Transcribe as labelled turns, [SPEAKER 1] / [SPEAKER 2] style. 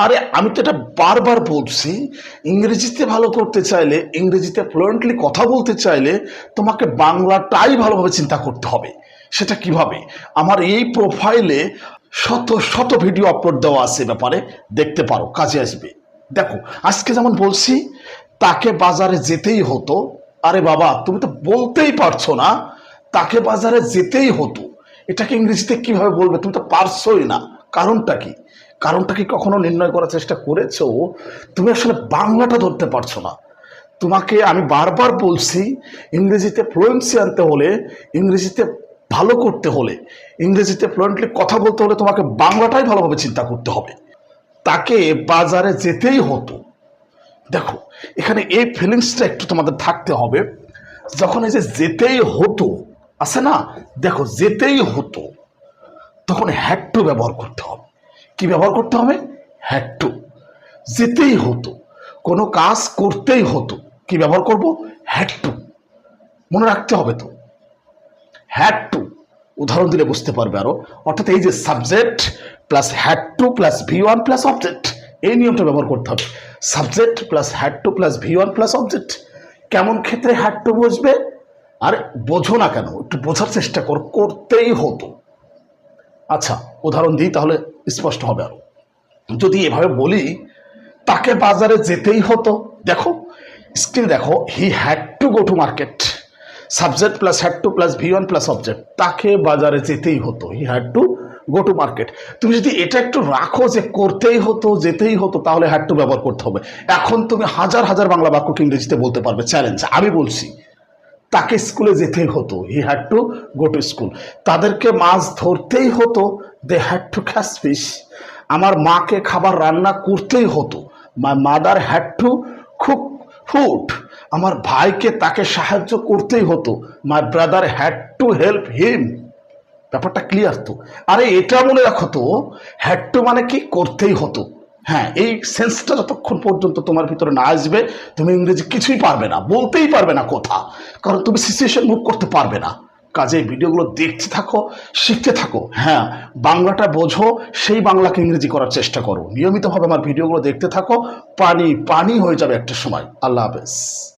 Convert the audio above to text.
[SPEAKER 1] আরে আমি তো এটা বারবার বলছি, ইংরেজিতে ভালো করতে চাইলে, ইংরেজিতে ফ্লুয়েন্টলি কথা বলতে চাইলে তোমাকে বাংলাটাই ভালোভাবে চিন্তা করতে হবে। সেটা কিভাবে? আমার এই প্রোফাইলে শত শত ভিডিও আপলোড দেওয়া আছে, ব্যাপারে দেখতে পারো, কাজে আসবে। দেখো, আজকে যেমন বলছি তাকে বাজারে যেতেই হতো। আরে বাবা, তুমি তো বলতেই পারছো না তাকে বাজারে যেতেই হতো। এটাকে ইংরেজিতে কিভাবে বলবে? তুমি তো পারছোই না। কারণটা কি? কারণটা কি কখনো নির্ণয় করার চেষ্টা করেছো? তুমি আসলে বাংলাটা ধরতে পারছো না। তোমাকে আমি বারবার বলছি, ইংরেজিতে ফ্লুয়েন্সি আনতে হলে, ইংরেজিতে ভালো করতে হলে, ইংরেজিতে ফ্লুয়েন্টলি কথা বলতে হলে তোমাকে বাংলাটাই ভালোভাবে চিন্তা করতে হবে। তাকে বাজারে যেতেই হতো। দেখো, এখানে এই ফিলিংসটা একটু তোমাদের থাকতে হবে। যখন এই যে যেতেই হতো আছে না, দেখো যেতেই হতো, তখন হ্যাড টু ব্যবহার করতে হবে। কি ব্যবহার করতে হবে? Had to. যেতেই হতো, কোনো কাজ করতেই হতো, কি ব্যবহার করব? Had to. মনে রাখতে হবে তো, হ্যাড টু। উদাহরণ দিলে বুঝতে পারবে আরো। অর্থাৎ এই যে subject plus had to plus V1 plus object, এই নিয়মটা ব্যবহার করতে হবে। Subject plus had to plus V1 plus object. কেমন ক্ষেত্রে হ্যাড টু বুঝবে? আর বোঝো না কেন, একটু বোঝার চেষ্টা কর। করতেই হতো। আচ্ছা, উদাহরণ দিই তাহলে স্পষ্ট হবে আরো। যদি এভাবে বলি, তাকে বাজারে যেতেই হতো, দেখো স্কিল দেখো, হি had to go to market. Subject plus had to plus V1 plus object, তাকে বাজারে যেতেই হতো, he had to go to market. তুমি যদি এটা একটু রাখো যে করতেই হতো, যেতেই হতো, তাহলে হ্যাড টু ব্যবহার করতে হবে। এখন তুমি হাজার হাজার বাংলা বাক্যকে ইংরেজিতে বলতে পারবে, চ্যালেঞ্জ। আমি বলছি তাকে স্কুলে যেতেই হতো, he had to go to school. তাদেরকে মাছ ধরতেই হতো, they had to catch fish. আমার মাকে খাবার রান্না করতেই হতো, my mother had to cook food. আমার ভাইকে তাকে সাহায্য করতেই হতো, my brother had to help him. ব্যাপারটা ক্লিয়ার তো? আরে এটা মনে রাখো তো, হ্যাড টু মানে কি? করতেই হতো। হ্যাঁ, এই সেন্সটা যতক্ষণ পর্যন্ত তোমার ভিতরে না আসবে, তুমি ইংরেজি কিছুই পারবে না, বলতেই পারবে না কথা। কারণ তুমি সিচুয়েশন মুভ করতে পারবে না। কাজে ভিডিওগুলো দেখতে থাকো, শিখতে থাকো। হ্যাঁ, বাংলাটা বোঝো, সেই বাংলাকে ইংরেজি করার চেষ্টা করো। নিয়মিতভাবে আমার ভিডিওগুলো দেখতে থাকো, পানি পানি হয়ে যাবে একটা সময়। আল্লাহ হাফেজ।